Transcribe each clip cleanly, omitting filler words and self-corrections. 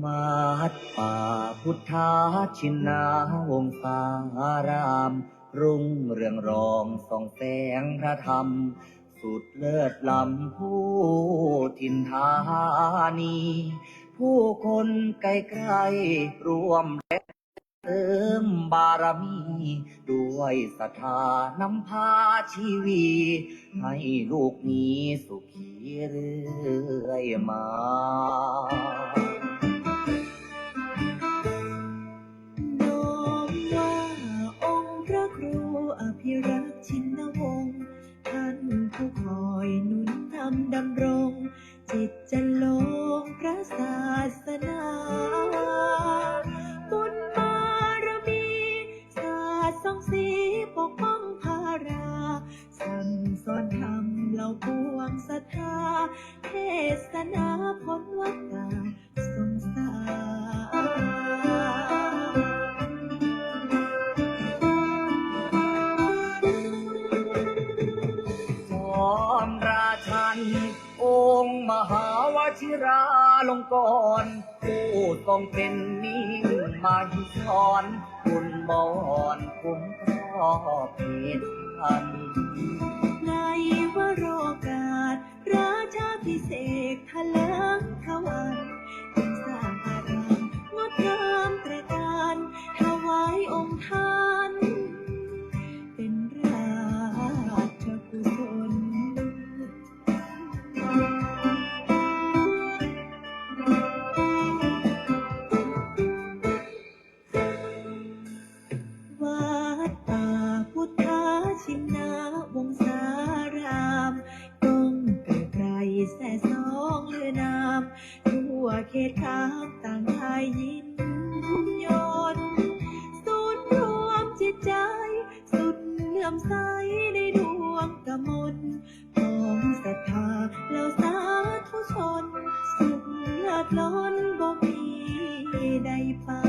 วัดป่าพุทธาชินาวงศารามรุ่งเรืองรองส่องแสงพระธรรมสุดเลิศล้ำผู้ถิ่นธานีผู้คนไกลๆรวมเติมบารมีด้วยศรัทธานำพาชีวีให้ลูกนี้สุขีเรื่อยมาน้อมว่าองค์พระครูอภิรักษ์ชินวงศ์ท่านผู้คอยหนุนนำดำรงจิตจะลงพระศาสนาบุญบารมีชาติส่องสีปกป้องภาราสั่งสอนธรรมเหล่าปวงศรัทธาเทศนาพ้นวัฏฏะสงสารจอมราชันองค์มหาวชิราลงกรณ์ผู้ทรงเป็นนิ่งมาหิสอนคุณบอนคุ้มครอบเหตุพันในวโรกาสราชาพิเศษกทะเลิงทวันจึงสร้างอารามงดงามตระการถวายองค์ท่านเป็นราชกุศลวัดป่าพุทธาชินาวงศารามก้องไกลๆแส่สองเลือนามทั่วเขตขามต่างไทยยินยนต์ศูนย์รวมจิตใจสุดเลื่อมใสในดวงกมลของศรัทธาเหล่าสาธุชนสุขเลิศล้นบ่มีใดปาน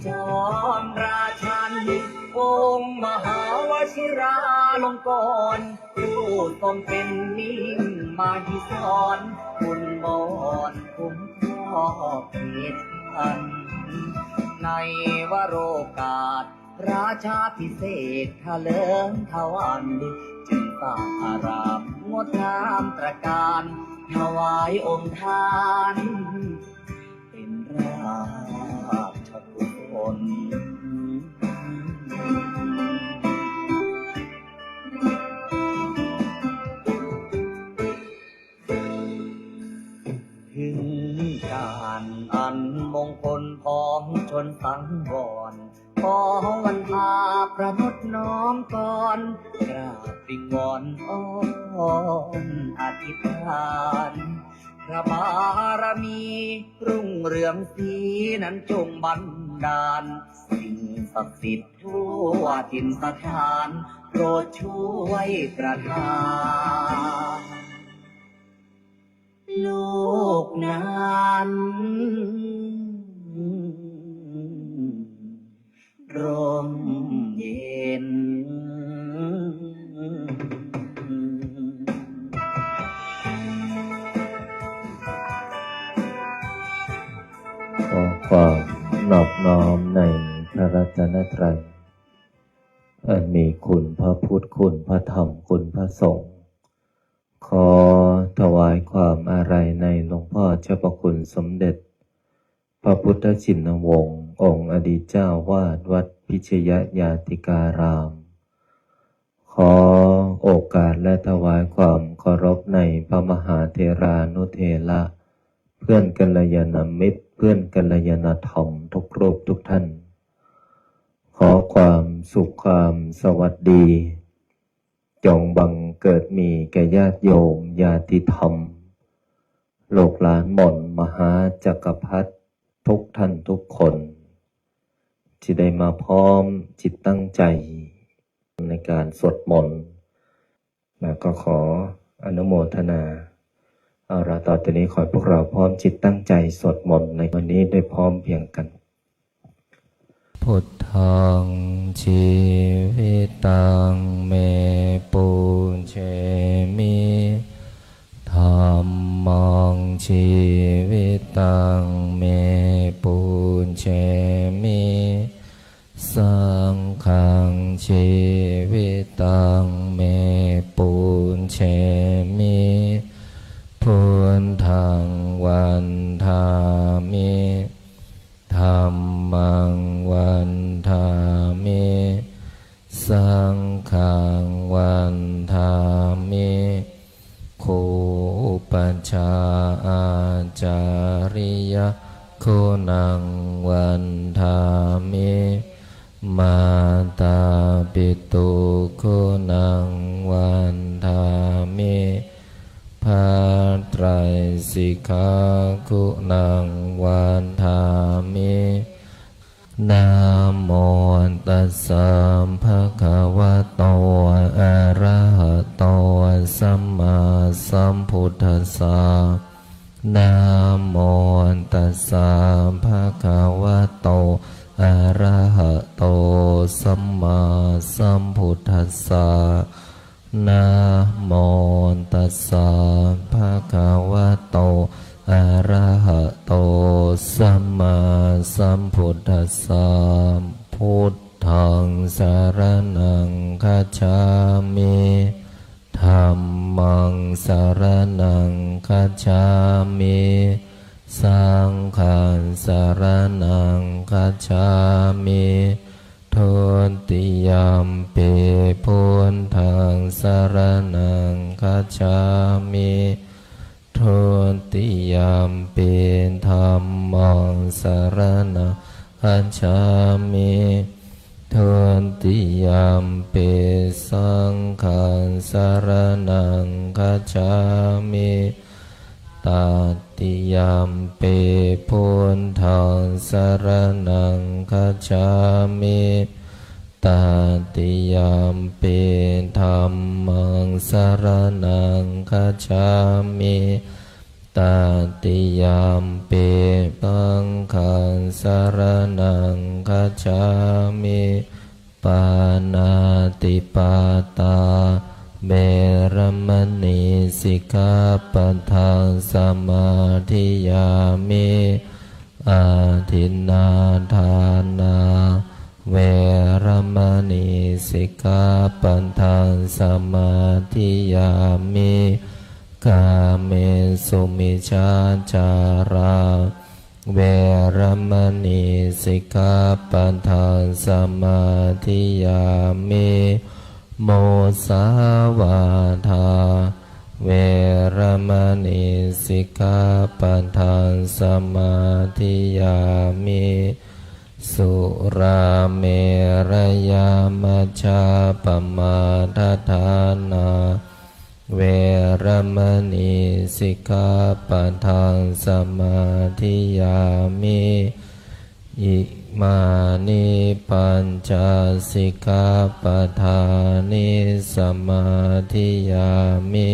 จอมราชันองค์มหาวชิราลงกรณ์ผู้ทรงเป็นนิ่งมาหิสอนคุณบอนคุ้มครอบเหตุพันในวโรกาสราชาพิเศษกทะเลิงทวันจึงสร้างอารามงดงามตระการถวายองค์ท่านเป็นราชกุศลถึงการอันมงคลของชนสังวรขอวันพาประนุษน้อมก่อนกราบวิงวอนอ้อนอธิษฐานพระบารมีรุ่งเรืองสีนั้นจงบันดาลสิ่งศักดิ์สิทธิ์ทั่วถิ่นสถานโปรดช่วยประทานโลกนั้นร่มเย็นขอความนอบน้อมในพระรัตนตรัยอันมีคุณพระพุทธคุณพระธรรมคุณพระสงฆ์ขอถวายความอาลัยในหลวงพ่อเจ้าประคุณสมเด็จพระพุทธชินวงศ์องค์อดีตเจ้าวาดวัดป พิชยญาติการาม ขอโอกาสและถวายความเคารพในพระมหาเถรานุเถระเพื่อนกัลยาณมิตรเพื่อนกัลยาณธรรมทุกรูปทุกท่านขอความสุขความสวัสดีจงบังเกิดมีแก่ญาติโยมญาติธรรมโลกหลานหม่นมหาจักรพรรดิทุกท่านทุกคนที่ได้มาพร้อมจิตตั้งใจในการสวดมนต์แล้วก็ขออนุโมทนาเอาละต่อจากนี้ขอพวกเราพร้อมจิตตั้งใจสวดมนต์ในวันนี้ได้พร้อมเพียงกันพุทธังชีวิตังเมปุเชมิธัมมังชีวิตังเมปุเชมิสังฆังชีวิตังเมปุเชมิพุทธังวันทามิธัมมังวันทามิสังฆังวันทามิคูปัญชาอาจาริยคุณังวันทามิมาตาปิตุคุณังวันทามิภาไตรสิกขาคุณังวันทามินะโมตัสสะภะคะวะโตอะระหะโตสัมมาสัมพุทธัสสะนะโมตัสสะภะคะวะโตอะระหะโตสัมมาสัมพุทธัสสะนะโมตัสสะภะคะวะโตอะระหะโตสัมมาสัมพุทธัสสะพุทธังสรณังคัจฉามิธัมมังสรณังคัจฉามิสังฆังสรณังคัจฉามิทุติยัมปิพุทธังสรณังคัจฉามิทุติยัมปิธัมมังสรณังคัจฉามิทุติยัมปิสังฆังสรณังคัจฉามิตติยัมปิพุทธังสรณังคัจฉามิตติยัมปิธัมมังสรณังคัจฉามิตติยัมปิสังฆังสรณังคัจฉามิปานาติปาตาเวรมณีสิกขาปะทังสมาธิยามิอาทินนาทานาเวรมณีสิกขาปะทังสมาธิยามิกาเมสุมิจฉาจาราเวรมณีสิกขาปะทังสมาธิยามิโมสาวาทาเวรมณีสิกขาปะทังสมาธิยามิสุราเมรยามัชฌาปมาทฐานาเวรมณีสิกขาปะทังสมาธิยามิอิมานิปัญจสิกขาปทานิสมาธิยามิ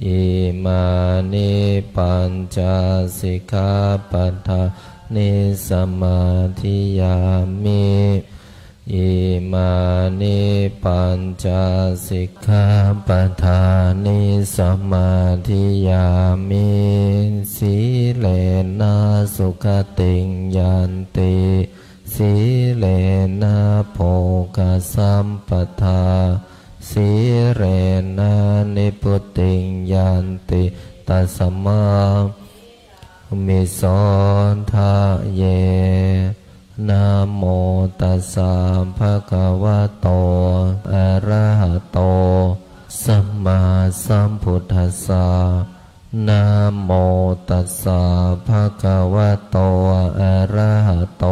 อิมานิปัญจสิกขาปทานิสมาธิยามิอิมานิปัญจสิกขาปทานิสมาธิยามิสีเลนะสุขติงยันติสีเลนะโภคสัมปทาสีเรนะนิพุติงยันติตัสมามิโสทะเย นะโมตัสสะภะคะวะโตอะระหะโตสัมมาสัมพุทธัสสะนะโมตัสสะภะคะวะโตอะระหะโต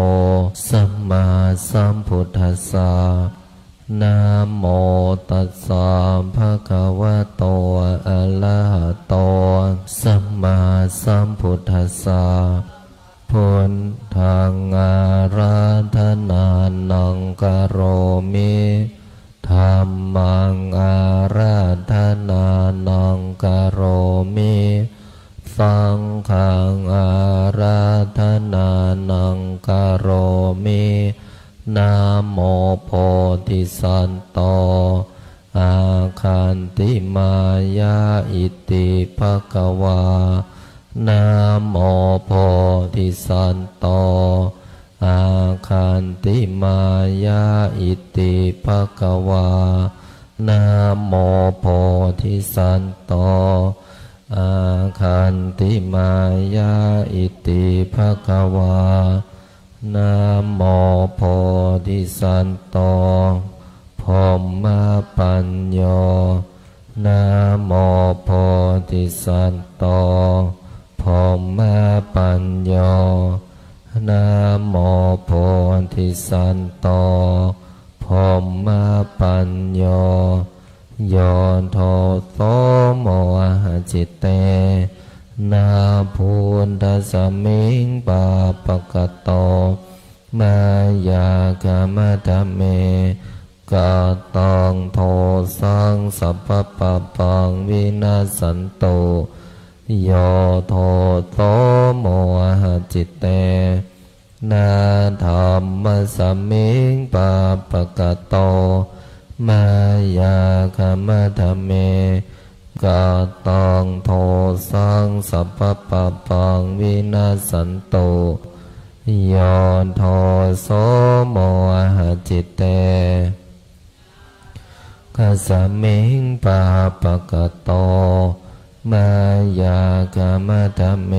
สัมมาสัมพุทธัสสะนะโมตัสสะภะคะวะโตอะระหะโตสัมมาสัมพุทธัสสะพุทธังอาราธนานังกโรมิธัมมังอาราธนานังกโรมิสังฆังอาราธนานังกโรมินะโมโพธิสัตโตอาคันติมายาอิติภควานะโมโพธิสัตโตอาคันติมายาอิติภควานะโมโพธิสัตโตอาคันติมายาอิติภควานะโมโพธิสัตโตพรหมปัญโยนะโมโพธิสัตโตพรหมปัญโยนะโมโพธิสัตโตพรหมปัญโยโยโทโสโมหะจิตเตนาภูตสมิงปาปะกะโตมายากามะทะเมกะตังโทสังสัพพะปะปังวินาสันโตโยโทโสโมหะจิตเตนาธัมมะสมิงปาปะกะโตมายากามะทะเมกะตังโทสังสัพพะปะปังวินาสันโตโยโทโสโมหะจิตเตกัสสมิงปาปะกะโตมายากามะทะเม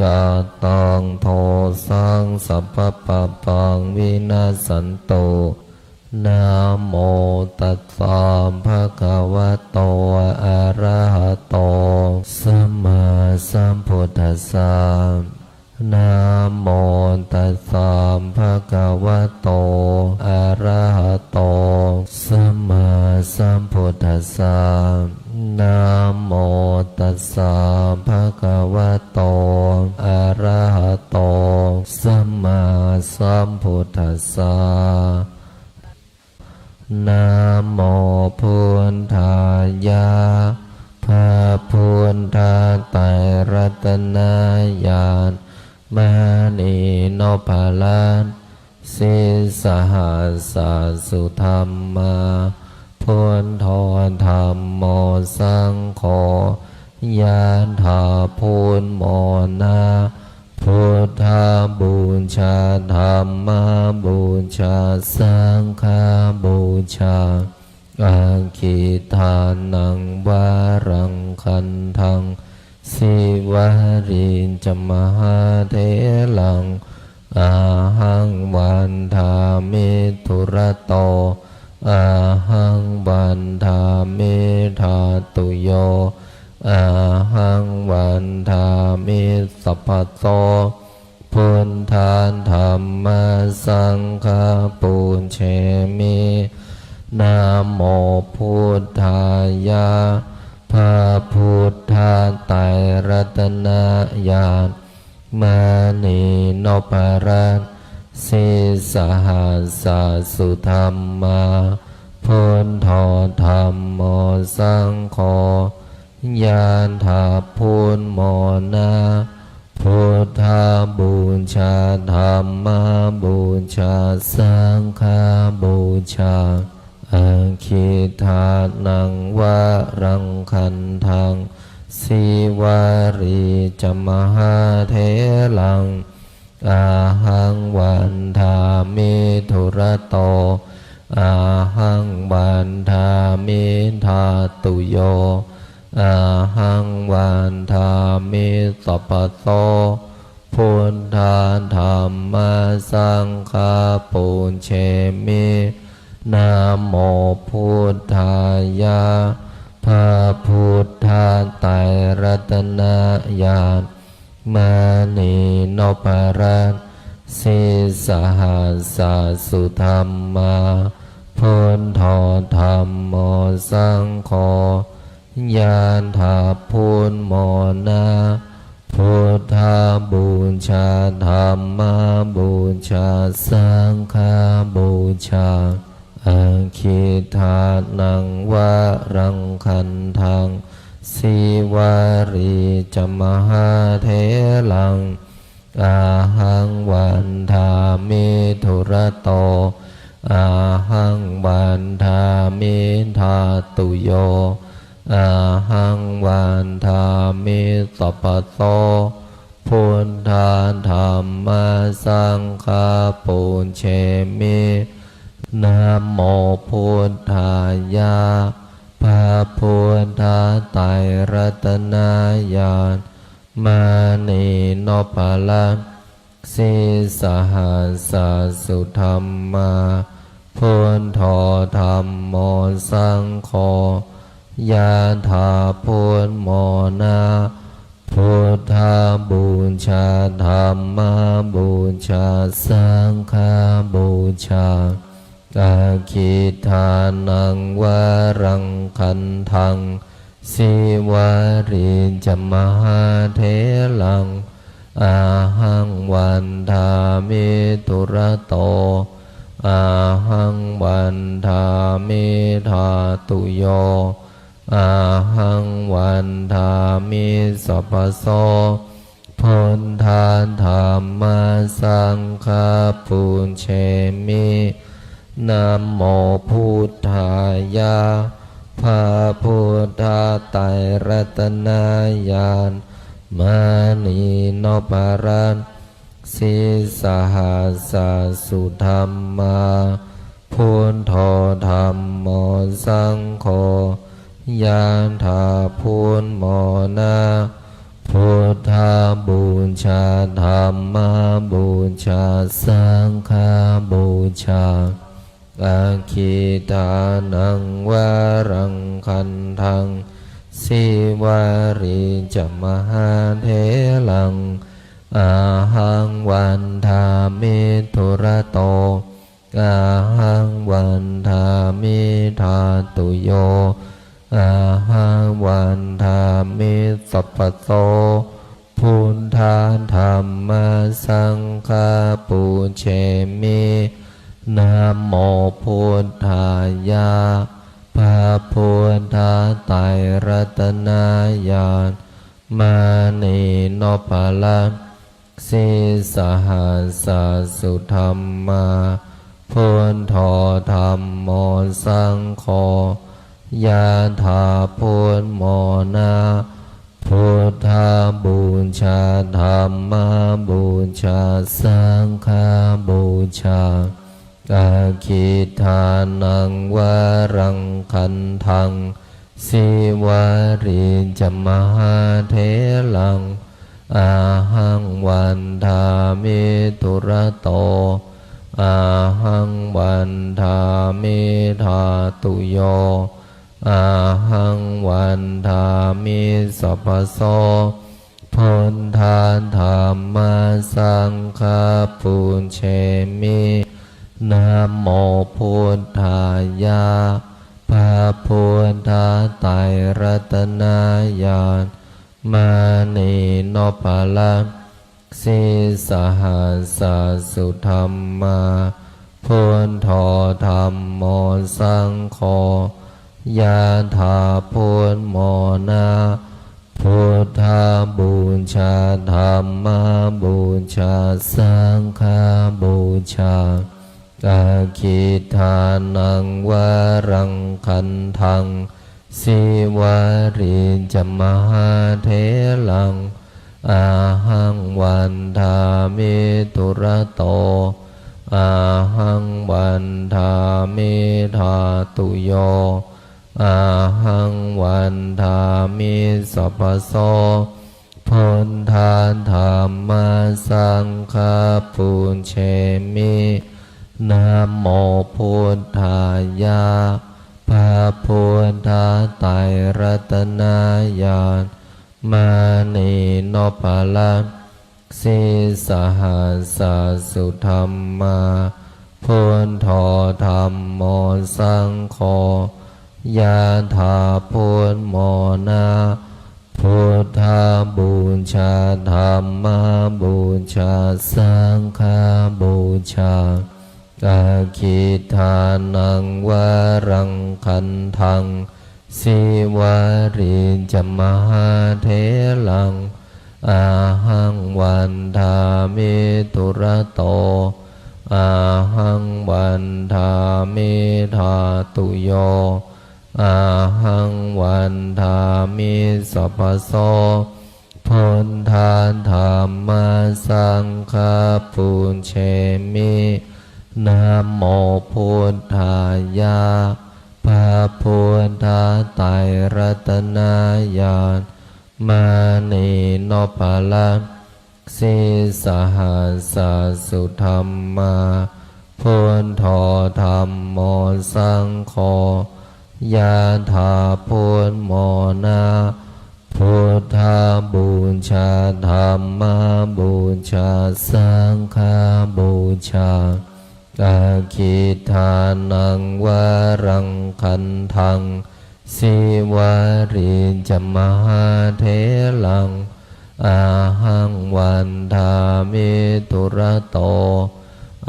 กะตังโทสังสัพพะปะปังวินาสันโตนะโมตัสสะภะคะวะโตอะระหะโตสัมมาสัมพุทธัสสะนะโมตัสสะภะคะวะโตอะระหะโตสัมมาสัมพุทธัสสะนะโมตัสสะภะคะวะโตอะระหะโตสัมมาสัมพุทธัสสะนะโมพุทธายะพระพุทธไตรรัตนญาณมณีโนภาลันสิสหัสสะสุธรรมาพุทโธธรรมโมสังโฆยะถาพุทโมนาพุทธบูชาธรรมบูชาสังฆบูชาอาคิทานังวารังคันทังสิวารินจมหาเถลังอาหังวันทามิทุระโตอาหังวันทามิธาตุโยอาหังวันทามิสัพพะโสพุทธานธรรมสังฆปูญเชมินะโมพุทธายะพระพุทธไตรรัตนญาณมณีโนภาลันสิสหัสสะสุธรรมาพุทโธธรรมโมสังโฆยะถาพุทโมนาพุทธบูชาธรรมบูชาสังฆบูชาอาคิทานังวารังคันทังสิวารีจมหาเถลังอาหังวันทามิทุระโตอาหังวันทามิธาตุโยอาหังวันทามิสัพพะโส พุทธาธัมมาสังฆาปุญเชมินะโมพุทธายะพระพุทธไตรรัตนญาณมานีนพรัตน์สิสหัสสสุธรรมาพุทโธธัมโมสังโฆญาณถาพุทโมนาพุทธาบูชาธัมมาบูชาสังฆาบูชาอาคิทานังวะรังคันทังสิวารีจมหาเทลังอาหังวันทามิธุระโตอาหังวันทามิทาตุโยอาหังวันทามิสัพพโตพุทธาธัมมาสังฆาปุญเชมินะโมพุทธายะพระพุทธไตรรัตนญาณมานีนพรัตน์สิสหัสสสุธรรมาพุทโธธัมโมสังโฆญาณาพุทโมนาพุทธาบูชาธัมมาบูชาสังฆาบูชาอาคิทานังวะรังคันทังสิวาริจมหาเทลังอาหังวันทามิธุระโตอาหังวันทามิทาตุโยอาหังวันทามิสัพพโสพุทธาธัมมาสังฆาปุญเชมินะโมพุทธายะพระพุทธไตรรัตนญาณมานีนพรัตน์สิสหัสสสุธรรมาพุทโธธัมโมสังโฆญาณาพุทโมนาพุทธาบูชาธัมมาบูชาสังฆาบูชาอาคิทานังวะรังคันทังสิวาริจมหาเทลังอาหังวันทามิธุระโตอาหังวันทามิทาตุโยอาหังวันทามิสัพพโตพุทธาธัมมาสังฆาปุญเชมินะโมพุทธายะพระพุทธไตรรัตนญาณมานีนพรัตน์สิสหัสสสุธรรมาพุทโธธัมโมสังโฆญาณาพุทโมนาพุทธาบูชาธัมมาบูชาสังฆาบูชาอาคิทานังวะรังคันทังสิวาริจมหาเทลังอาหังวันทามิธุระโตอาหังวันทามิทาตุโยอาหังวันทามิสัพพโสพุทธาธัมมาสังฆาปุญเชมินะโมพุทธายะพระพุทธไตรรัตนญาณมานีนพรัตน์สิสหัสสสุธรรมาพุทโธธัมโมสังโฆญาณาพุทโมนาพุทธาบูชาธัมมาบูชาสังฆาบูชาอาคิทานังวะรังคันทังสิวาริจมหาเทลังอาหังวันทามิธุระโตอาหังวันทามิทาตุโยอาหังวันทามิสัพพโส พุทธาธัมมาสังฆาปุญเชมินะโมพุทธายะพระพุทธไตรรัตนญาณมานีโนภลังสิสหัสสุธรรมาพุทโธธัมโมสังโฆยะถาพุทโมนาพุทธาบูชาธัมมาบูชาสังฆาบูชาอาคิทานังวารังคันทังสิวาริจมหาเถลังอาหังวันทามิตุระโตอาหังวันทามิธาตุโยอาหังวันทามิสัพพโสพุทธาธัมมาสังฆาปุญเชมินะโมพุทธายะพระพุทธไตรรัตนญาณมานีโนภลังสิสหัสสุธรรมาพุทโธธัมโมสังโฆยะถาพุทโมนาพุทธาบูชาธัมมาบูชาสังฆาบูชาอาคิทานังวารังคันทังสิวาริจมหาเถลังอาหังวันทามิตุระโต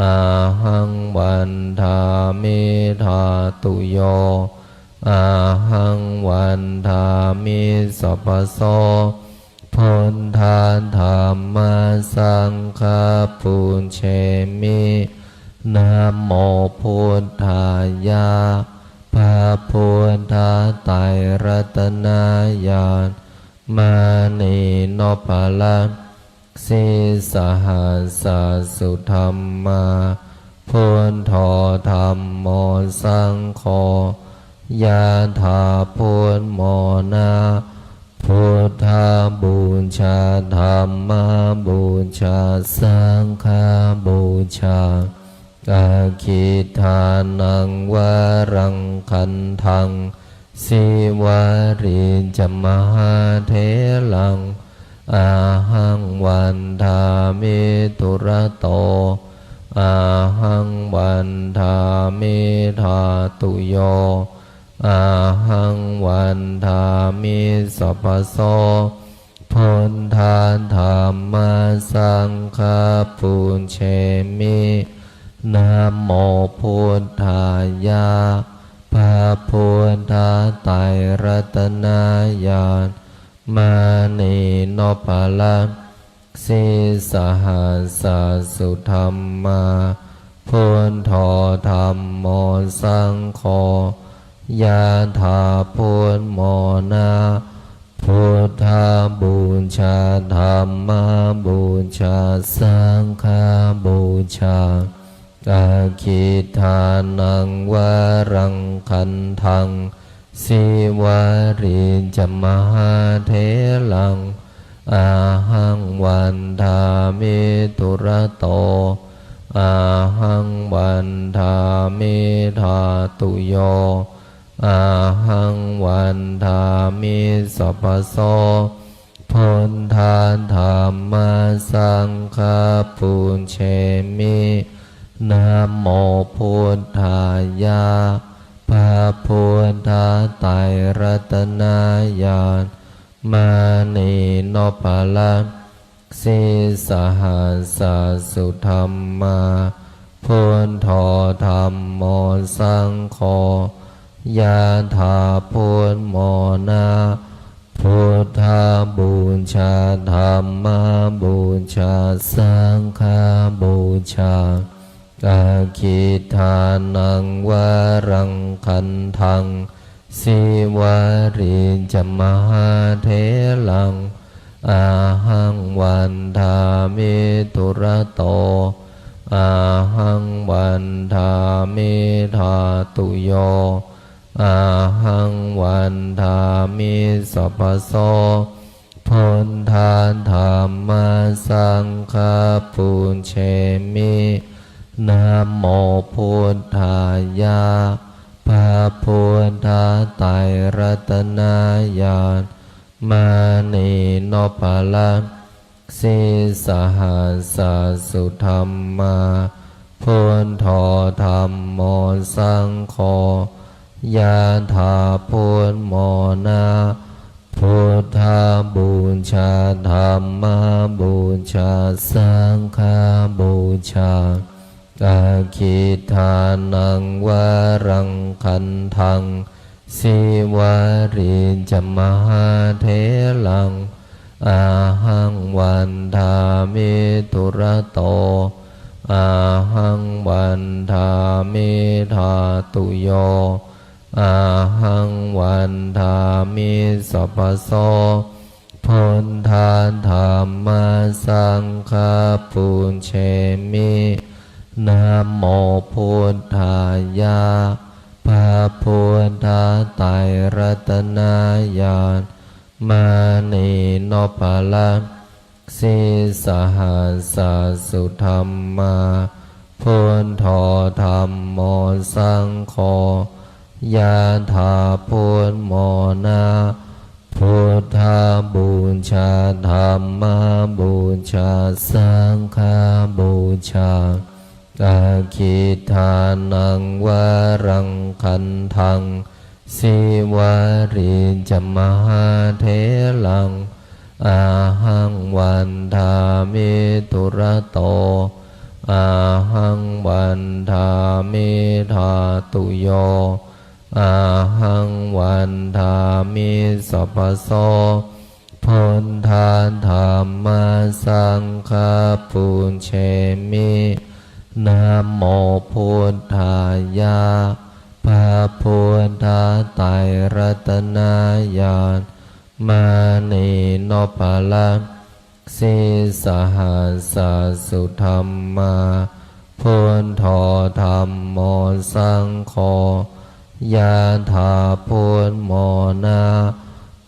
อาหังวันทามิธาตุโยอาหังวันทามิสัพพโสพุทธาธัมมาสังฆาปุญเชมินะโมพุทธายะพระพุทธไตรรัตนญาณมานีโนภลังสิสหัสสุธรรมาพุทโธธัมโมสังโฆยะถาพุทโมนาพุทธาบูชาธัมมาบูชาสังฆาบูชาอาคิทานังวารังคันทังสิวาริจมหาเถลังอาหังวันทามิตุระโตอาหังวันทามิธาตุโยอาหังวันทามิสัพพโสพุทธาธัมมาสังฆาปุญเชมินะโมพุทธายะพระพุทธไตรรัตนญาณมานีโนภลังสิสหัสสุธรรมาพุทโธธัมโมสังโฆยะถาพุทโมนาพุทธาบูชาธัมมาบูชาสังฆาบูชาอาคิทานังวารังคันทังสิวาริจมหาเถลังอาหังวันทามิตุระโตอาหังวันทามิธาตุโยอาหังวันทามิสัพพโสพุทธาธัมมาสังฆาปุญเชมินะโมพุทธายะพระพุทธไตรรัตนญาณมานีโนภลังสิสหัสสุธรรมาพุทโธธัมโมสังโฆยะถาพุทโมนาพุทธาบูชาธัมมาบูชาสังฆาบูชาอาคิทานังวารังคันทังสิวาริจมหาเถลังอาหังวันทามิตุระโตอาหังวันทามิธาตุโยอาหังวันทามิสัพพโส พุทธาธัมมาสังฆาปุญเชมินะโมพุทธายะพระพุทธไตรรัตนญาณมานีโนภลังสิสหัสสุธรรมาพุทโธธัมโมสังโฆยะถาพุทโมนะพุทธาบูชาธัมมาบูชาสังฆาบูชาอาคิทานังวารังคันทังสิวาริจมหาเถลังอาหังวันทามิตุระโตอาหังวันทามิธาตุโยอาหังวันทามิสัพพโสพุทธาธัมมาสังฆาปุญเชมินะโมพุทธายะพระพุทธไตรรัตนญาณมานีโนภลังสิสหัสสุธรรมาพุทโธธัมโมสังโฆยะถาพุทโมนะพุทธาบูชาธัมมาบูชาสังฆาบูชาอาคิทานังวารังคันทังสิวาริจมหาเถลังอาหังวันทามิตุระโตอาหังวันทามิธาตุโยอาหังวันทามิสัพพโสพุทธาธัมมาสังฆาปุญเชมินะโมพุทธายะพระพุทธไตรรัตนญาณมานีโนภลังสิสหัสสุธรรมาพุทโธธัมโมสังโฆยะถาพุทโมนะ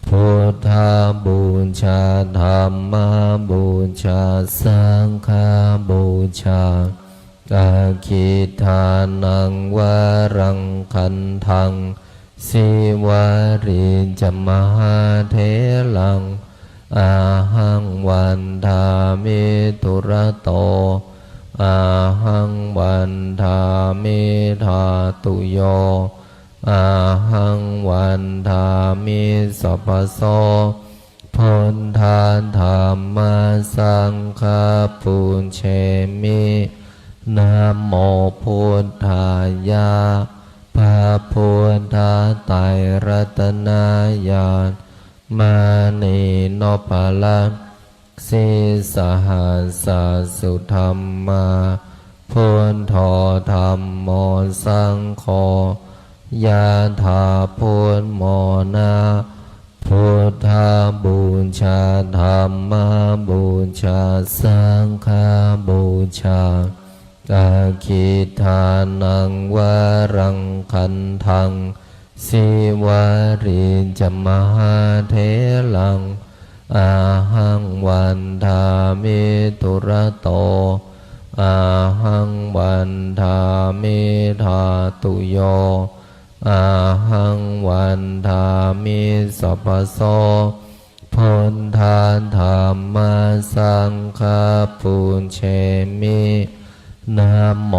พุทธาบูชาธัมมาบูชาสังฆาบูชาอาคิทานังวารังคันทังสิวาริจมหาเถลังอาหังวันทามิตุระโตอาหังวันทามิธาตุโยอาหังวันทามิสัพพโสพุทธาธัมมาสังฆาปุญเชมินะโมพุทธายะพระพุทธไตรรัตนญาณมานีโนภลังสิสหัสสุธรรมาพุทโธธัมโมสังโฆยะถาพุทโมนะพุทธาบูชาธัมมาบูชาสังฆาบูชาอาคิทานังวารังคันทังสิวาริจมหาเถลังอาหังวันทามิตุระโตอาหังวันทามิธาตุโยอาหังวันทามิสัพพโสพุทธาธัมมาสังฆาปุญเชมินะโม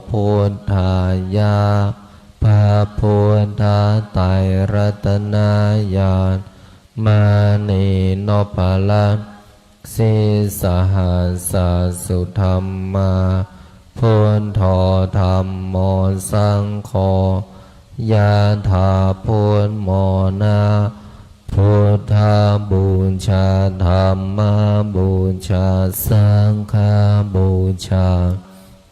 พุทธายะพระพุทธไตรรัตนญาณมานีโนภลังสิสหัสสุธรรมาพุทโธธัมโมสังโฆยะถาพุทโมนะพุทธาบูชาธัมมาบูชาสังฆาบูชา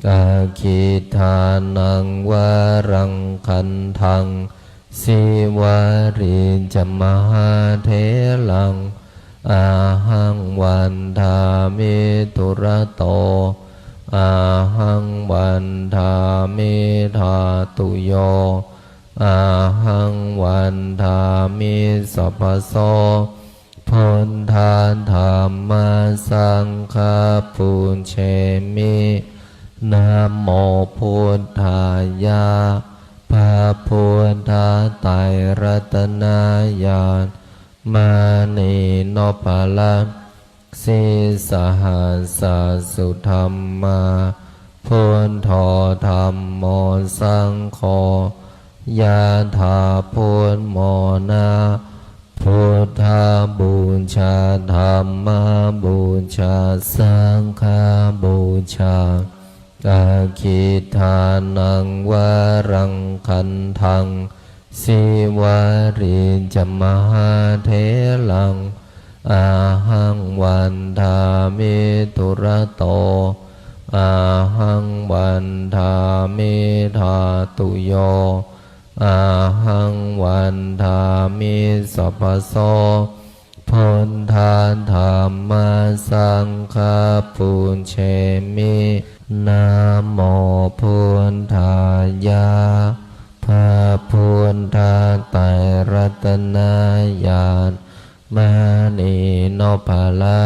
อาคิทานังวารังคันทังสิวาริจมหาเถลังอาหังวันทามิตุระโตอาหังวันทามิธาตุโยอาหังวันทามิสัพพโสพุ พุทธาธัมมาสังฆาปุญเชมินะโมพุทธายะพระพุทธไตรรัตนญาณมานีโนปะละสิสหัสสะสุธรรมาพุทโธธัมโมสังโฆยะถาพุทโมนะพุทธาบูชาธัมมาบูชาสังฆาบูชาอาคิทานังวารังคันทังสิวาริจมหาเถลังอาหังวันทามิตุระโตอาหังวันทามิธาตุโยอาหังวันทามิสัพพโสพุทธาธัมมาสังฆาปุญเชมินะโมพุทธายะพระพุทธไตรรัตนญาณมานีโนปะละ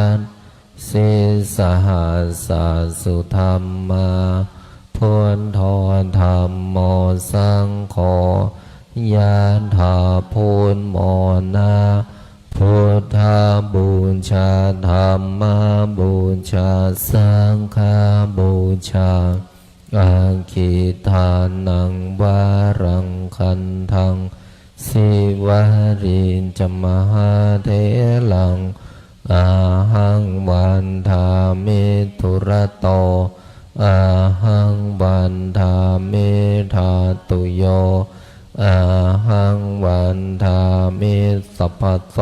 สิสหัสสะสุธรรมาพุทโธธัมโมสังโฆยะถาพุทโมนะพุทธาบูชาธัมมาบูชาสังฆาบูชาอาคิทานังวารังคันทังสิวาริจมหาเถลังอาหังวันทามิทุระโตอาหังวันทามิธาตุโยอาหังวันทามิสัพพโส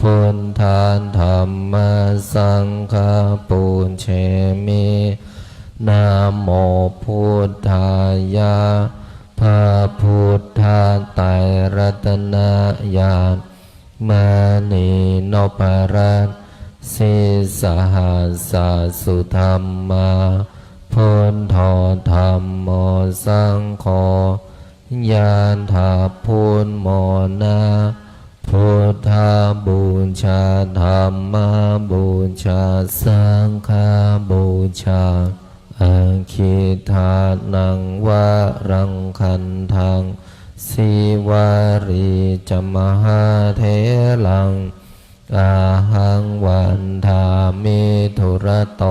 พุทธาธัมมาสังฆาปุญเชมินะโมพุทธายะพระพุทธไตรรัตนญาณมานีโนปะละสิสหัสสะสุธรรมาพุทโธธัมโมสังโฆยะถาพุทโมนะพุทธาบูชาธัมมาบูชาสังฆาบูชาอาคิทานังวารังคันทังสิวาริจมหาเถลังอาหังวันทามิทุระโต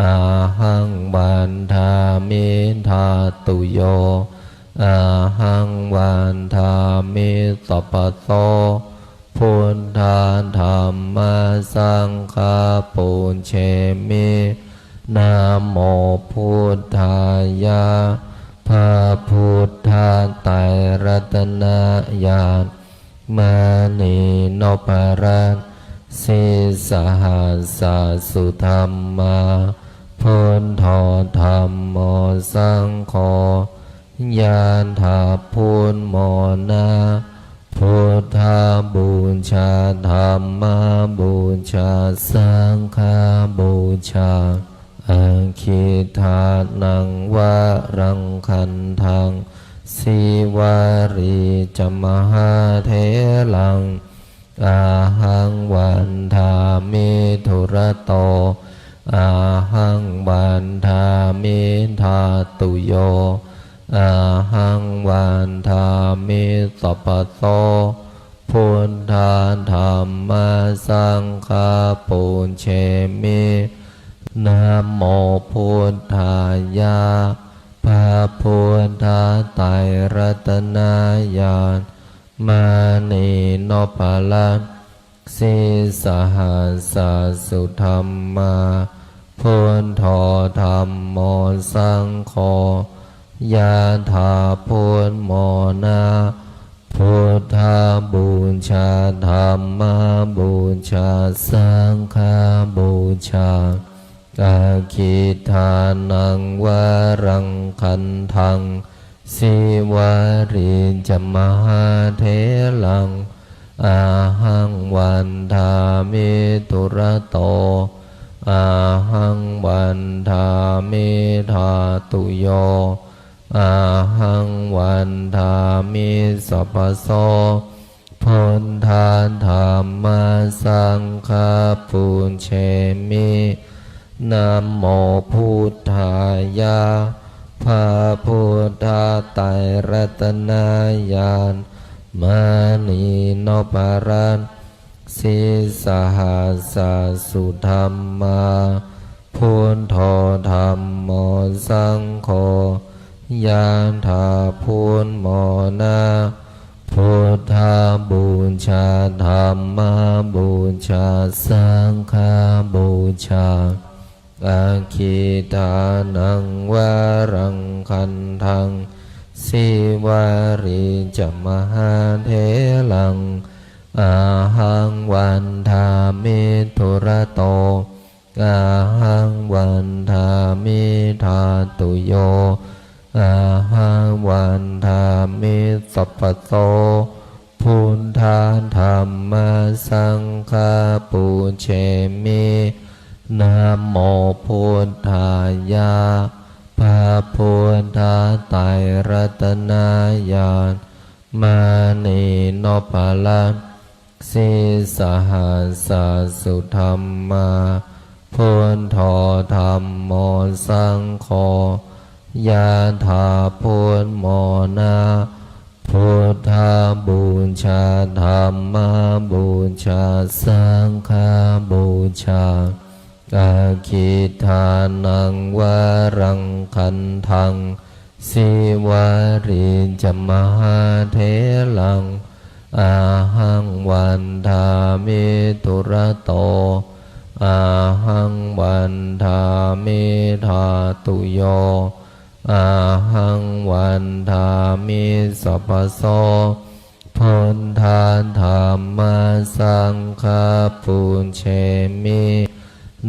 อาหังวันทามิธาตุโยอาหังวันทามิสัพพโสพุทธาธัมมาสังฆาปุญเชมินะโมพุทธายะพระพุทธไตรรัตนญาณมานีโนปะละสิสหัสสะสุธรรมาพุทโธธัมโมสังโฆยะถาพุทโมนะพุทธาบูชาธัมมาบูชาสังฆาบูชาอาคิทานังวารังคันทังสิวาริจมหาเถลังอาหังวันทามิทุระโตอาหังวันทามิธาตุโยอาหังวันทามิสัพพโสพุทธาธัมมาสังฆาปุญเชมินะโมพุทธายะพระพุทธไตรรัตนญาณมานีโนปะละสิสหัสสะสุธรรมาพุทโธธัมโมสังโฆยะถาพุทโมนะพุทธาบูชาธัมมาบูชาสังฆาบูชาอาคิทานังวารังคันทังสิวาริจมหาเถลังอาหังวันทามิทุระโตอาหังวันทามิธาตุโยอาหังวันทามิสัพพโสพุ พุทธาธัมมาสังฆาปุญเชมินะโมพุทธายะพระพุทธไตรรัตนญาณมานีโนปารันสิสหัสสสุธรรมาพุทโธธัมโมสังโฆยานถาพุทโมนาพุทธาบูชาธัมมาบูชาสังฆาบูชาอาคิทานังวารังคันทังสิวาริจมหาเถลังอาหังวันทามิทุระโตอาหังวันทามิทาตุโยอาหังวันทามิสัพพโตพุทธาธัมมาสังฆาปุเชมินะโมพุทธายะพระพุทธไตรรัตนญาณมานีโนปาลันสิสหัสสสุธรรมาพุทโธธัมโมสังโฆยะถาพุทโมนาพุทธาบูชาธัมมาบูชาสังฆาบูชาอาคิทานังวารังคันทังสิวาริจมหาเถลังอาหังวันทามิทุระโตอาหังวันทามิทาตุโยอาหังวันทามิสัพพโสพุทธาธัมมาสังฆาปุญเชมิ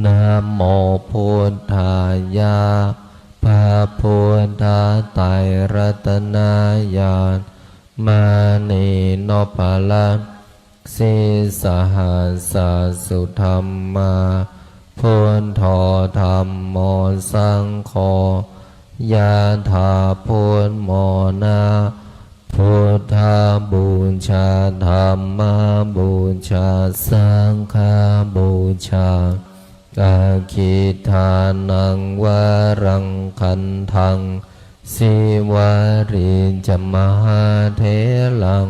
นะโมพุทธายะพระพุทธไตรรัตนญาณมานีโนปาลันสิสหัสสสุธรรมาพุทโธธัมโมสังโฆยะถาพุทโมนาพุทธาบูชาธัมมาบูชาสังฆาบูชาอาคิทานังวารังคันทังสิวาริจมหาเถลัง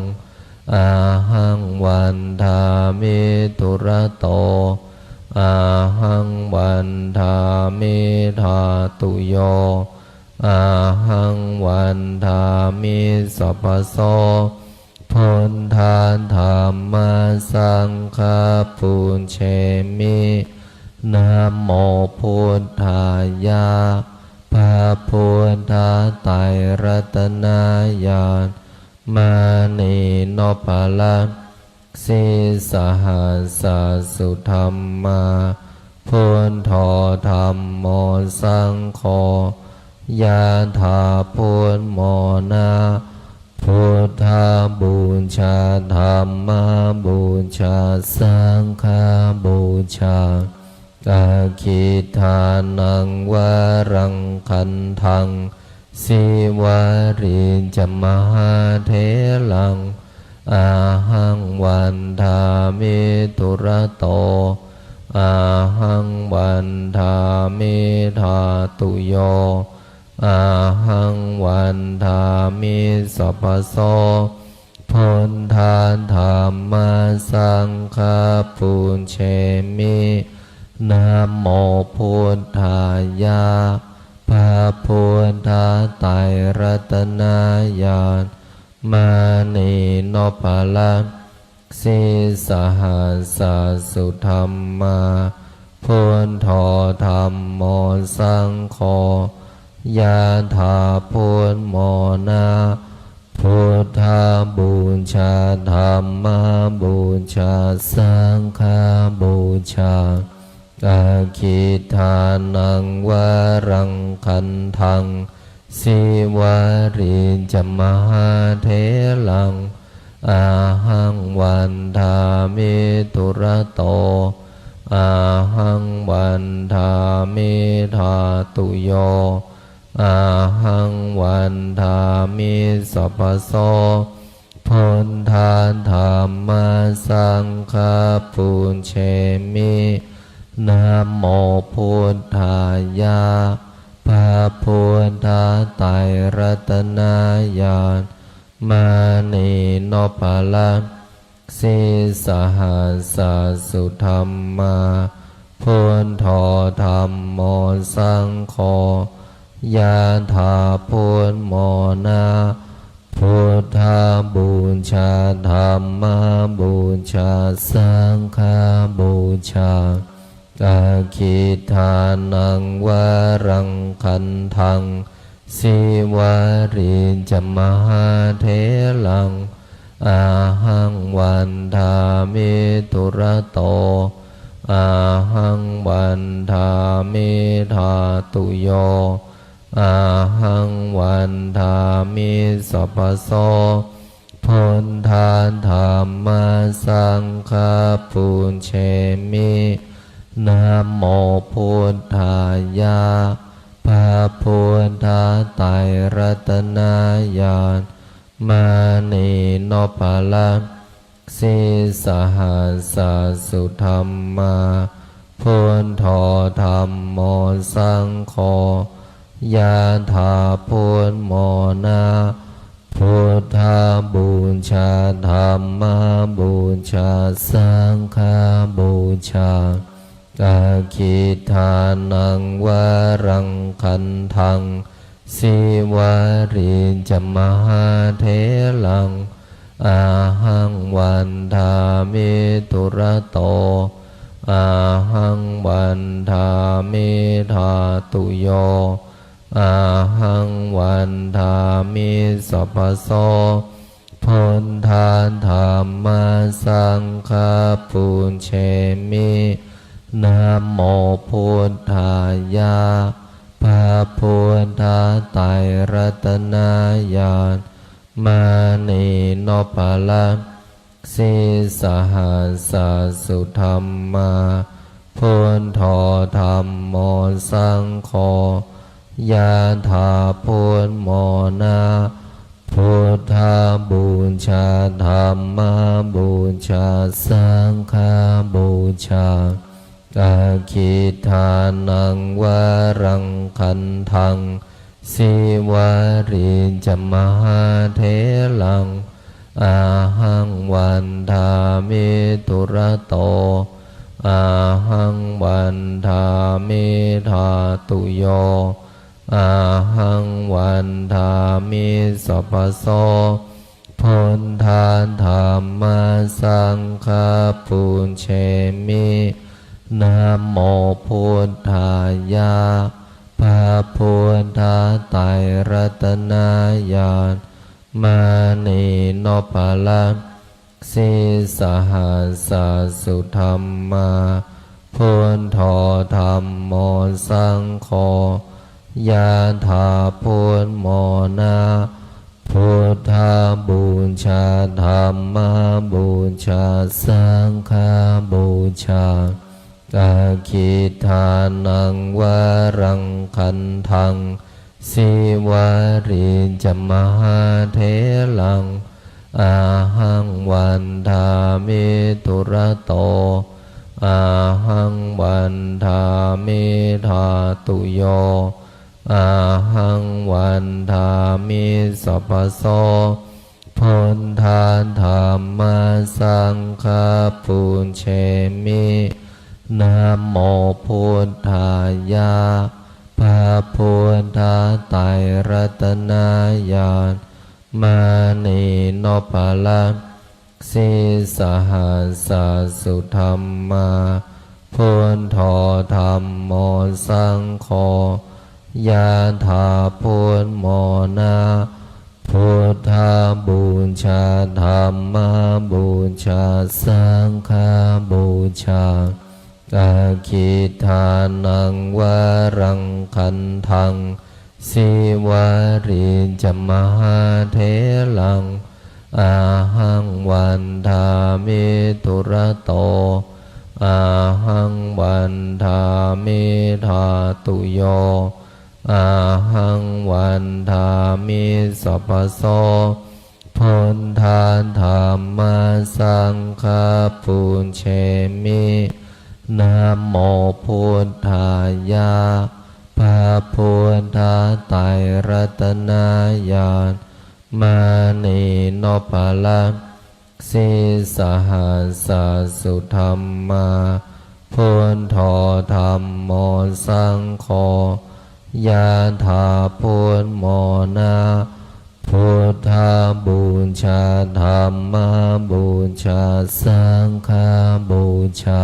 อาหังวันทามิทุระโตอาหังวันทามิทาตุโยอาหังวันทามิสัพพโสพุทธาธัมมาสังฆาปุญเชมินะโมพุทธายะพระพุทธไตรรัตนญาณมานีโนปาลันสิสหัสสสุธรรมาพุทโธธัมโมสังโฆยะถาพุทโมนาพุทธาบูชาธัมมาบูชาสังฆาบูชาอาคิทานังวารังคันทังสิวาริจมหาเถลังอาหังวันทามิทุระโตอาหังวันทามิทาตุโยอาหังวันทามิสัพพโสพุทธาธัมมาสังฆาปุญเชมินะโมพุทธายะพระพุทธไตรรัตนญาณมานีโนปาลันสิสหัสสสุธรรมาพุทโธธัมโมสังโฆยะถาพุทโมนาพุทธาบูชาธัมมาบูชาสังฆาบูชาอาคิทานังวารังคันทังสิวาริจมหาเถลังอาหังวันทามิทุระโตอาหังวันทามิทาตุโยอาหังวันทามิสัพพโส พุทธาธัมมาสังฆาปุญเชมินะโมพุทธายะพระพุทธไตรรัตนญาณมานีโนปะละสิสหัสสุธรรมาพุทโธธัมโมสังโฆยะถาพุทโมนะพุทธาบูชาธัมมาบูชาสังฆาบูชาอาคิทานังวารังคันทังสิวาริจมหาเถลังอาหังวันทามิตุระโตอาหังวันทามิธาตุโยอาหังวันทามิสัพพโสพุทธาธัมมาสังฆาปุญเชมินะโมพุทธายะพระพุทธไตรรัตนญาณมานีโนปะละสิสหัสสุธรรมาพุทโธธัมโมสังโฆยะถาพุทโมนะพุทธาบูชาธัมมาบูชาสังฆาบูชาอาคิทานังวารังคันทังสิวาริจมหาเถลังอาหังวันทามิตุระโตอาหังวันทามิธาตุโยอาหังวันทามิสัพพโสพุทธาธัมมาสังฆาปุญเชมินะโมพุทธายะพระพุทธไตรรัตนญาณมานีโนปะละสิสหัสสุธรรมาพุทโธธัมโมสังโฆยะถาพุทโมนะพุทธาบูชาธัมมาบูชาสังฆาบูชาอาคิทานังวารังคันทังสิวาริจมหาเถลังอาหังวันทามิตุระโตอาหังวันทามิธาตุโยอาหังวันทามิสัพพโสพุทธาธัมมาสังฆาปุญเชมินะโมพุทธายะพระพุทธไตรรัตนญาณมานีโนปะละสิสหัสสุธรรมาพุทโธธัมโมสังโฆยะถาพุทโมนะพุทธาบูชาธัมมาบูชาสังฆาบูชาอาคิทานังวารังคันทังสิวาริจมหาเถลังอาหังวันทามิตุระโตอาหังวันทามิธาตุโยอาหังวันทามิสัพพโสพุทธาธัมมาสังฆาปุญเชมินะโมพุทธายะพระพุทธไตรรัตนญาณมานีโนปะละสิสหัสสุธรรมาพุทโธธัมโมสังโฆยะถาพุทโมนะพุทธาบูชาธัมมาบูชาสังฆาบูชาอาคิทานังวารังคันทังสิวาริจมหาเถลังอาหังวันทามิตุระโตอาหังวันทามิธาตุโยอาหังวันทามิสัพพโส พุทธาธัมมาสังฆาปุญเชมินะโมพุทธายะพระพุทธไตรรัตนญาณมานีโนปะละสิสหัสสุธรรมาพุทโธธัมโมสังโฆยะถาพุทโมนะพุทธาบูชาธัมมาบูชาสังฆาบูชา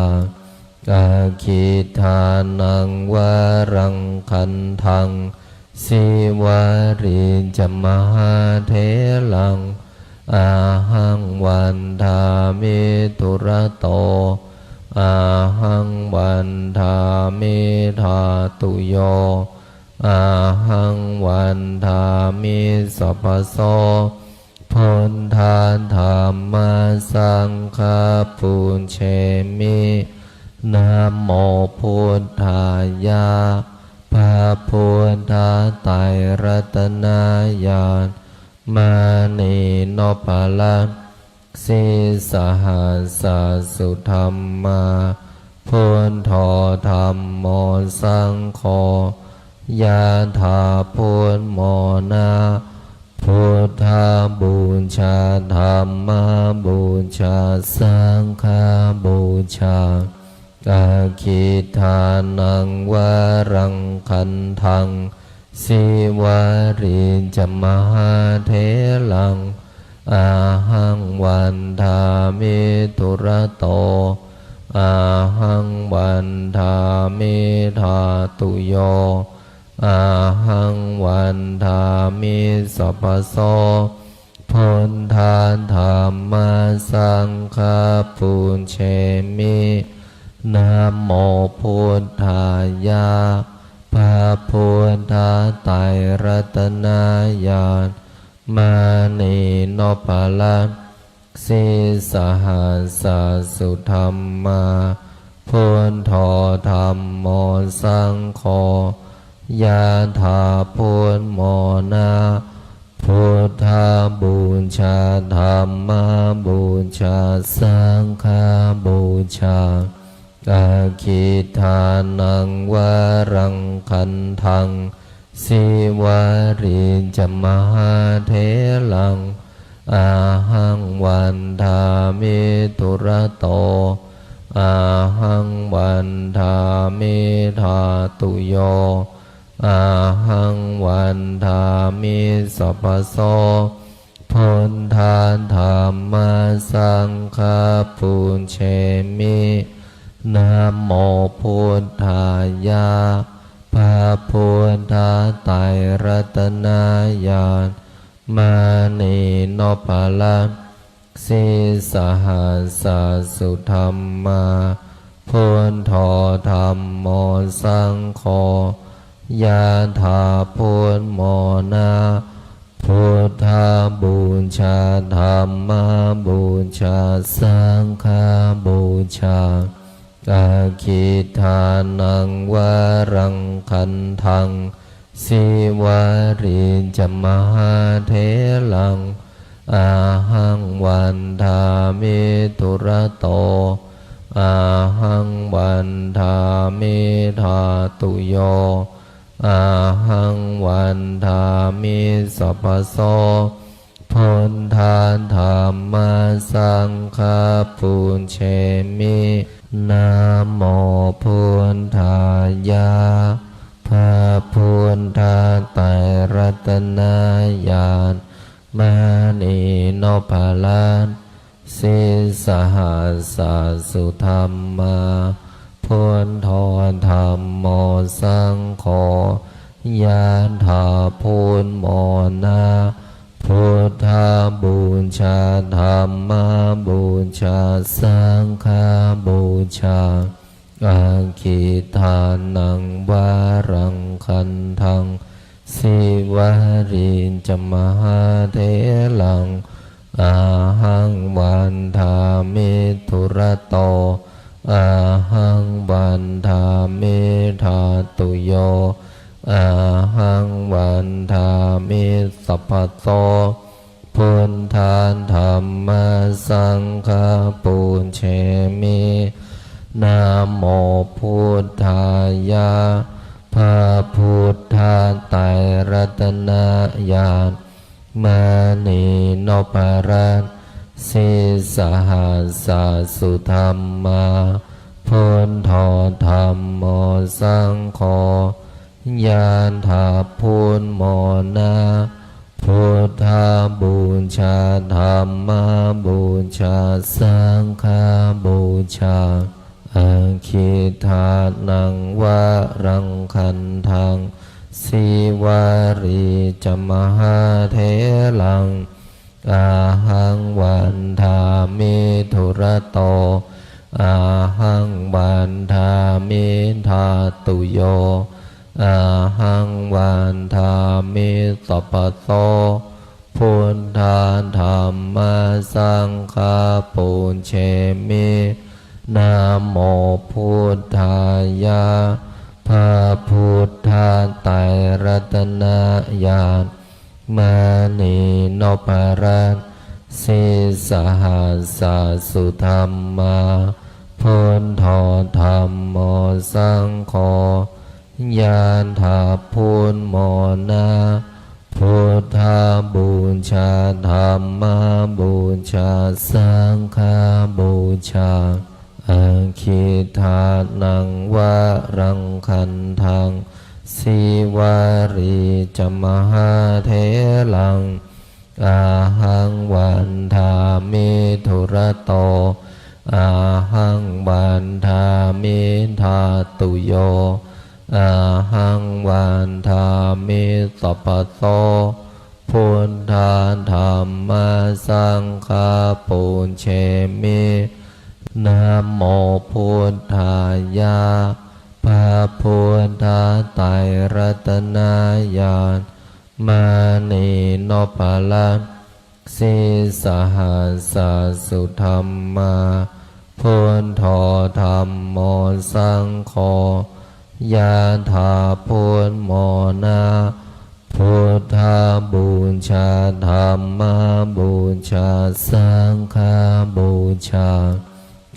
อาคิทานังวารังคันทังสิวาริจมหาเถลังอาหังวันทามิตุระโตอาหังวันทามิธาตุโยอาหังวันทามิสัพพโสพุทธาธัมมาสังฆาปุญเชมินะโมพุทธายะพระพุทธไตรรัตนญาณมานีโนปะละสิสหัสสุธรรมาพุทโธธัมโมสังโฆยะถาพุทโมนะพุทธาบูชาธัมมาบูชาสังฆาบูชาอาคิทานังวารังคันทังสิวาริจมหาเถลังอาหังวันทามิตุระโตอาหังวันทามิธาตุโยอาหังวันทามิสัพพโสพุทธาธัมมาสังฆาปุญเชมินะโมพุทธายะพระพุทธไตรรัตนญาณมานีโนปะละสิสหัสสุธรรมาพุทโธธัมโมสังโฆยะถาพุทโมนะพุทธาบูชาธัมมาบูชาสังฆาบูชาอาคิทานังวารังคันทังสิวาริจมหาเถลังอาหังวันทามิตุระโตอาหังวันทามิธาตุโยอาหังวันทามิสัพพโสพุทธาธัมมาสังฆาปุญเชมินะโมพุทธายะพระพุทธไตรรัตนญาณมานีโนปะละสิสหัสสุธรรมาพุทโธธัมโมสังโฆยะถาพุทโมนะพุทธาบูชาธัมมาบูชาสังฆาบูชาอาคิทานังวารังคันทังสิวาริจมหาเถลังอาหังวันทามิตุระโตอาหังวันทามิธาตุโยอาหังวันทามิสัพพโสพุทธาธัมมาสังฆาปุญเชมินะโมพุทธายะพระพุทธไตรรัตนญาณมานีโนปะละสิสหัสสุธรรมาพุทโธธัมโมสังโฆยะถาพุทโมนะพุทธาบูชาธัมมาบูชาสังฆาบูชาอาคิทานังวารังคันทังสิวาริจมหาเถลังอาหังวันทามิตุระโตอาหังวันทามิธาตุโยอาหังวันทามิสัพพโส พุทธาธัมมาสังฆาปุญเชมินะโมพุทธายะพระพุทธไตรรัตนญาณมานีโนปรัตสิสหัสสสุธรรมาพุทโธธัมโมสังโฆญาณถาพุทโมนาพุทธาบูชาธัมมาบูชาสังฆาบูชาอาคิทานังวะรังคันทังสิวารีจมหาเทลังอาหังวันทามิธุระโตอาหังวันทามิทาตุโยอาหังวันทามิสัพพโสพุทธาธัมมาสังฆาปุญเชมินะโมพุทธายะพระพุทธไตรรัตนญาณมานีโนปรัตสิสหัสสสุธรรมาพุทโธธัมโมสังโฆญาณถาพุทโมนาพุทธาบูชาธัมมาบูชาสังฆาบูชาอาคิทานังวะรังคันทังสิวารีจมหาเทลังอาหังวันทามิธุระโตอาหังวันทามิทาตุโยอาหังวันทามิสัพพโสพุทธาธัมมาสังฆาปุญเชมินะโมพุทธายะพระพุทธไตรรัตนญาณมานีโนปรัตสิสหัสสสุธรรมาพุทโธธัมโมสังโฆญาณถาพุทโมนาพุทธาบูชาธัมมาบูชาสังฆาบูชา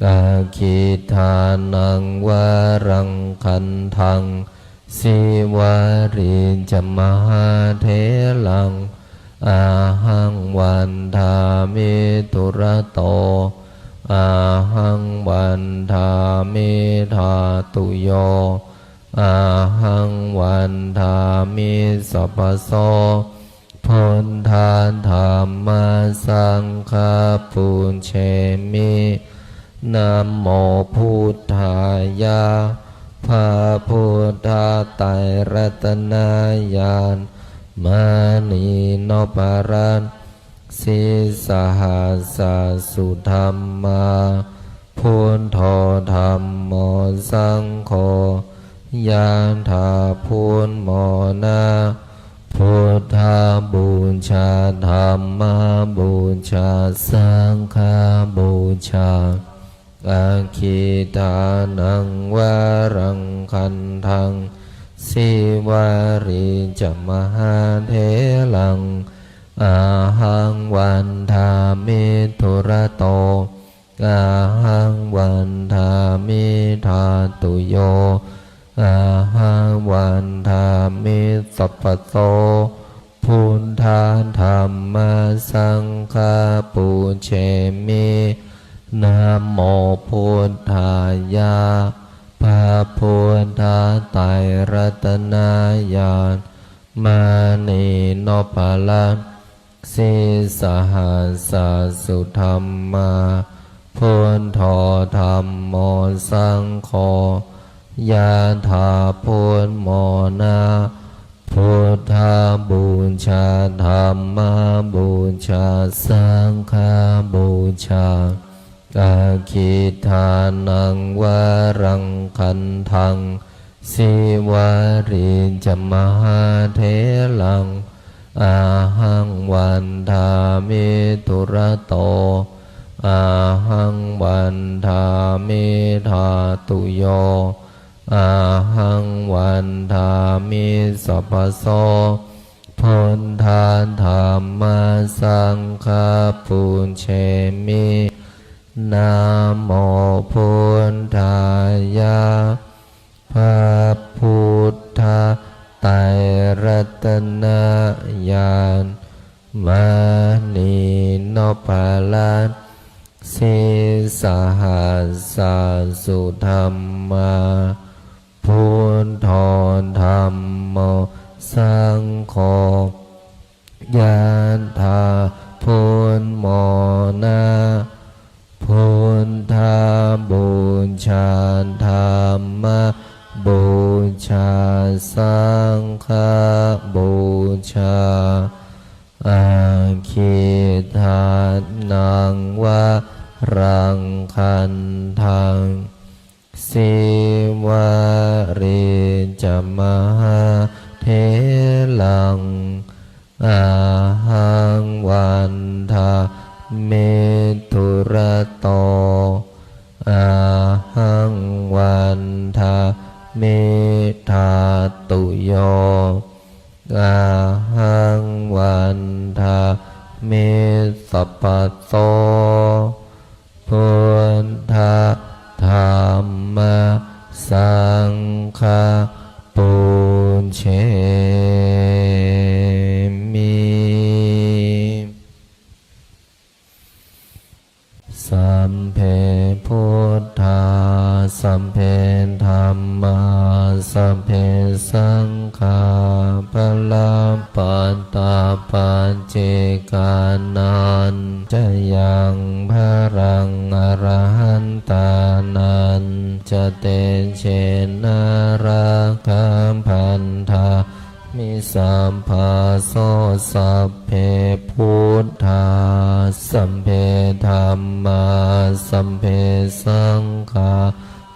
อาคิทานังวะรังคันทังสิวารีจมหาเทลังอาหังวันทามิธุระโตอาหังวันทามิทาตุโยอาหังวันทามิสัพพโสพุทธาธัมมาสังฆาปุญเชมินะโมพุทธายะพระพุทธไตรรัตนญาณมานีโนปรัตสิสหัสสสุธรรมาพุทโธธัมโมสังโฆญาณถาพุทโมนาพุทธาบูชาธัมมาบูชาสังฆาบูชาอาคิทานังวะรังคันทังสิวารีจมหาเทลังอาหังวันทามิธุระโตอาหังวันทามิทาตุโยอาหังวันทามิสัพพโสพุทธาธัมมาสังฆาปุญเชมินะโมพุทธายะพระพุทธไตรรัตนญาณมานีโนปรัตสิสหัสสสุธรรมาพุทโธธัมโมสังโฆญาณถาพุทโมนาพุทธาบูชาธัมมาบูชาสังฆาบูชาอาคิทานังวะรังคันทังสิวารีจมหาเทลังอาหังวันทามิธุระโตอาหังวันทามิทาตุโยอาหังวันทามิสัพพโสพุ พุทธาธัมมาสังฆาปุญเชมินะโมพุทธายะพระพุทธไตรรัตนญาณมณีนพลัสสิสหัสสสุธรรมาพุทโธธัมโมสังโฆยะถาพุทโมนะพุทธาบูชาธรรมบูชาสังฆบูชาอาคิทานังวะรังคันทังสิวาริจมหาเทลังอาหังวันทาเมตุระโตอาหังวันทาเมธาตุโยอาหังวันทาเมสัพพโตพุทธธัมมาสังฆาปุญเชมิสัมเพพุทธาสัมเพธัมมาสัมเพสังฆาพลัมปัตตาปัจเจกานันจะยังพรังอรหันตานันจะเตเชนาราคัมพันธามิสัมภาโสสัพเพพุทธาสัมเพธัมมาสัมเพสังฆา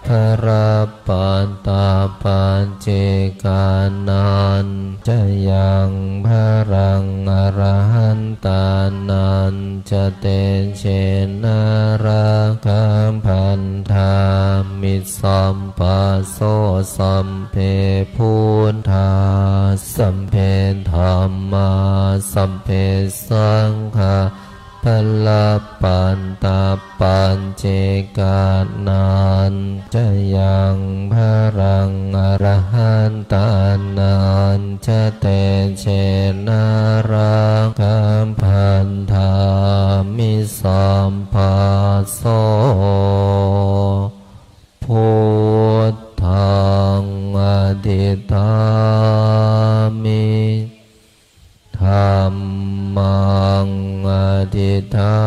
พระปัตตาปัจเจกานันจะยังพรังอรหันตานันจะเตเชนาราคัมพันธามิสัมภาโสสัมเพพุทธาสัมเพธัมมาสัมเพสังฆาพละปันตาปัญเจกานันจะยังพรังอรหันตานันจะเตเชนาราคัมพันธามิสัมภาโสพุทธังอธิฐามิธัมมังอธิฐา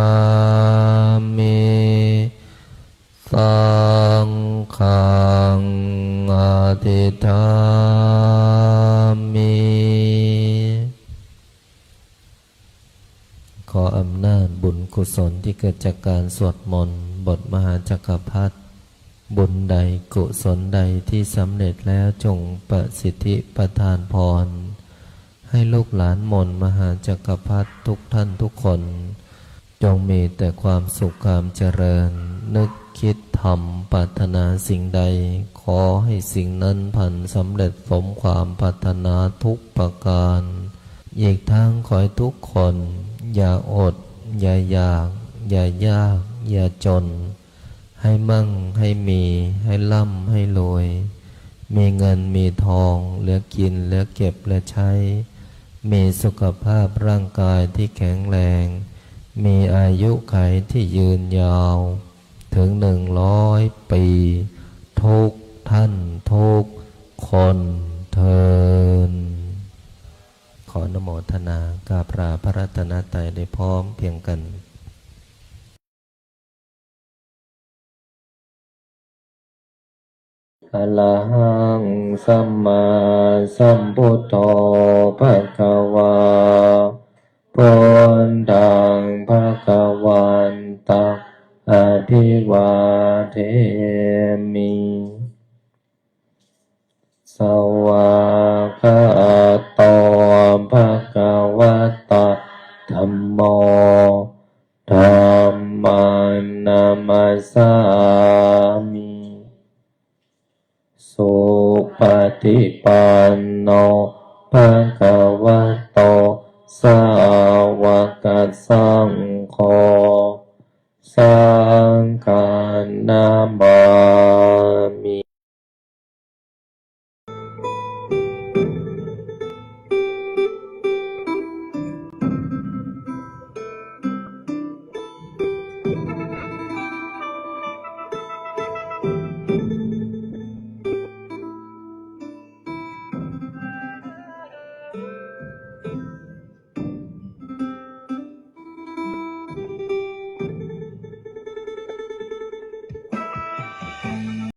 มิสังฆังอธิฐามิขออำนาจบุญกุศลที่เกิดจากการสวดมนต์บทมหาจักรพรรดิบุญใดกุศลใดที่สำเร็จแล้วจงประสิทธิประทานพรให้ลูกหลานมนต์มหาจักรพรรดิทุกท่านทุกคนจงมีแต่ความสุขความเจริญนึกคิดทำปรารถนาสิ่งใดขอให้สิ่งนั้นพันสำเร็จสมความปรารถนาทุกประการอีกทั้งขอให้ทุกคนอย่าอดอย่าอยากอย่ายากอย่าจนให้มั่งให้มีให้ร่ำให้รวยมีเงินมีทองเหลือกินเหลือเก็บเหลือใช้มีสุขภาพร่างกายที่แข็งแรงมีอายุขัยที่ยืนยาวถึง100 ปีทุกท่านทุกคนเทินขออนุโมทนากราบลาพระรัตนตรัยได้พร้อมเพียงกันอะระหังสัมมาสัมพุทโธภะคะวาพุทธังภะคะวันตังอะภิวาเทมิสวากขาโตภะคะวะตะธัมโมธัมมังนามัสสามิสุปฏิปันโนภะคะวะโต สาวกสั